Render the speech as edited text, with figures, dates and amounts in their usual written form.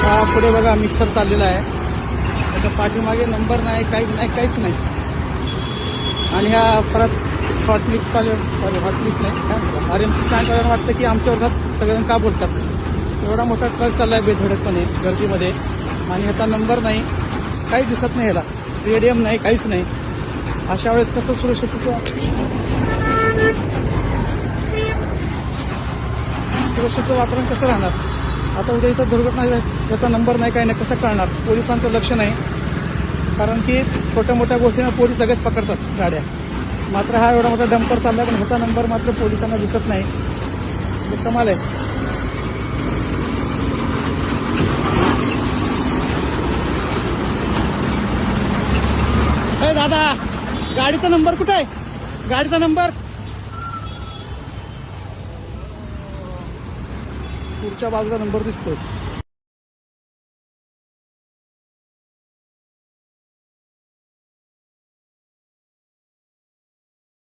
हा पुढे बघा मिक्सर चाललेला आहे, त्याच्या पाठीमागे नंबर नाही, काहीच नाही. आणि ह्या परत हॉटलिस्ट हॉटलिस्ट नाही काय म्हणतात RMC स्टँडवाल्यांना वाटतं की आमच्या वर्गात सगळ्यांना का बोलतात. एवढा मोठा ट्रक चाललाय बेधडकपणे गर्दीमध्ये आणि ह्याचा नंबर नाही, काहीच दिसत नाही, ह्याला रेडियम नाही, काहीच नाही. अशा वेळेस कसं सुरक्षिततेचं वातावरण कसं राहणार. आता उद्या इथं दुर्घटना त्याचा नंबर नाही, काही नाही, कसं कळणार. पोलिसांचं लक्ष नाही, कारण की छोट्या मोठ्या गोष्टींना पोलीस लगेच पकडतात गाड्या. मात्र हा एवढा मोठा डंपर चालला पण ह्याचा नंबर मात्र पोलिसांना दिसत नाही. हे कमाल आहे. दादा गाडीचा नंबर कुठे आहे, गाडीचा नंबर पुढच्या बाजूला नंबर दिसतोय.